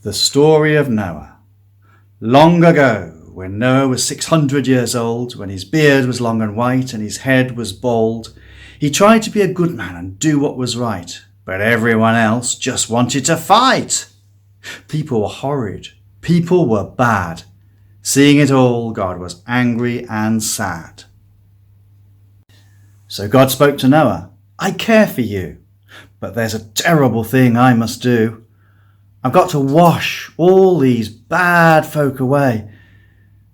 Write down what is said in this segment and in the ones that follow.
The story of Noah. Long ago, when Noah was 600 years old, when his beard was long and white and his head was bald, he tried to be a good man and do what was right, but everyone else just wanted to fight. People were horrid. People were bad. Seeing it all, God was angry and sad. So God spoke to Noah, "I care for you, but there's a terrible thing I must do. I've got to wash all these bad folk away.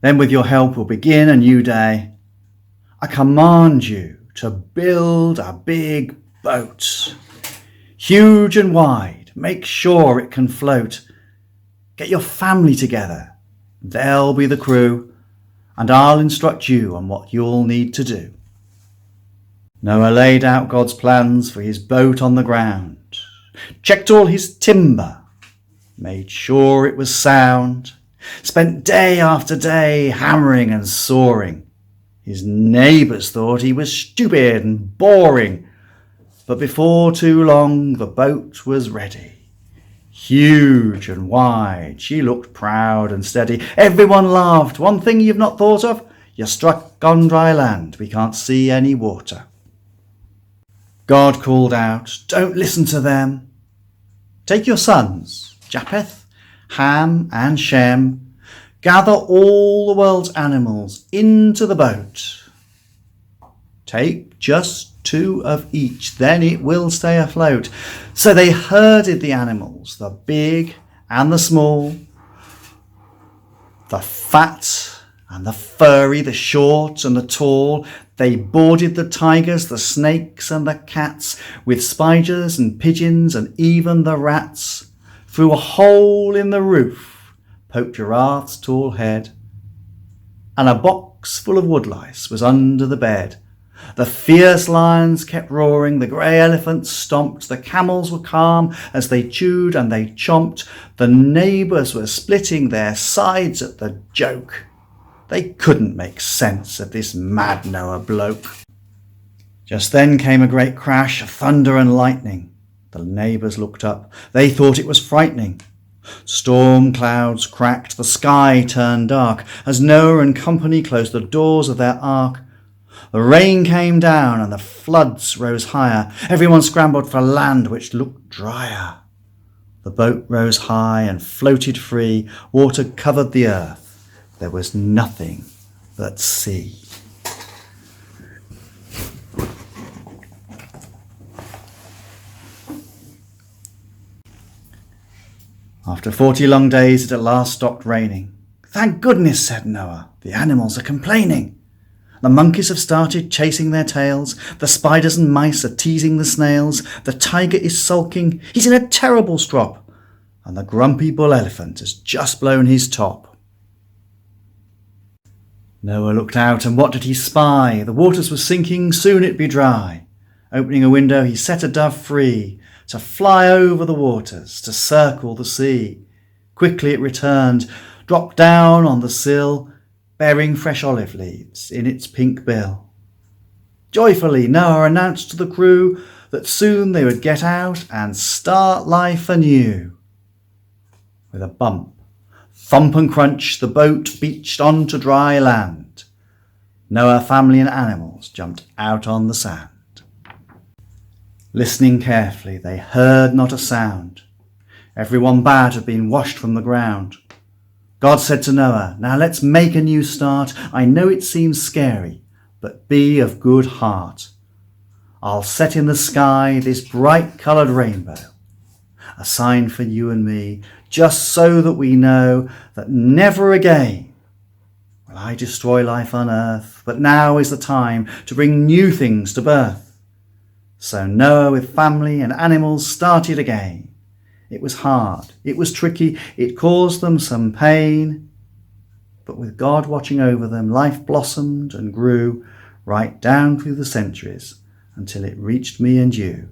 Then with your help we'll begin a new day. I command you to build a big boat, huge and wide. Make sure it can float. Get your family together. They'll be the crew, and I'll instruct you on what you'll need to do." Noah laid out God's plans for his boat on the ground, checked all his timber, made sure it was sound, spent day after day hammering and sawing. His neighbours thought he was stupid and boring, but before too long the boat was ready. Huge and wide, she looked proud and steady. Everyone laughed. "One thing you've not thought of? You're struck on dry land. We can't see any water." God called out, "Don't listen to them. Take your sons, Japheth, Ham and Shem. Gather all the world's animals into the boat. Take just 2 of each, then it will stay afloat." So they herded the animals, the big and the small, the fat and the furry, the short and the tall. They boarded the tigers, the snakes and the cats, with spiders and pigeons and even the rats. Through a hole in the roof poked Giraffe's tall head, and a box full of woodlice was under the bed. The fierce lions kept roaring, the grey elephants stomped, the camels were calm as they chewed and they chomped. The neighbours were splitting their sides at the joke. They couldn't make sense of this mad Noah bloke. Just then came a great crash of thunder and lightning. The neighbours looked up. They thought it was frightening. Storm clouds cracked, the sky turned dark as Noah and company closed the doors of their ark. The rain came down and the floods rose higher. Everyone scrambled for land which looked drier. The boat rose high and floated free. Water covered the earth. There was nothing but sea. After 40 long days, it at last stopped raining. "Thank goodness," said Noah. "The animals are complaining. The monkeys have started chasing their tails. The spiders and mice are teasing the snails. The tiger is sulking. He's in a terrible strop. And the grumpy bull elephant has just blown his top." Noah looked out, and what did he spy? The waters were sinking, soon it'd be dry. Opening a window, he set a dove free to fly over the waters, to circle the sea. Quickly it returned, dropped down on the sill, bearing fresh olive leaves in its pink bill. Joyfully Noah announced to the crew that soon they would get out and start life anew. With a bump, thump and crunch, the boat beached onto dry land. Noah, family and animals jumped out on the sand. Listening carefully, they heard not a sound. Everyone bad had been washed from the ground. God said to Noah, "Now let's make a new start. I know it seems scary, but be of good heart. I'll set in the sky this bright-coloured rainbow, a sign for you and me, just so that we know that never again will I destroy life on earth, but now is the time to bring new things to birth." So Noah with family and animals started again. It was hard, it was tricky, it caused them some pain. But with God watching over them, life blossomed and grew right down through the centuries until it reached me and you.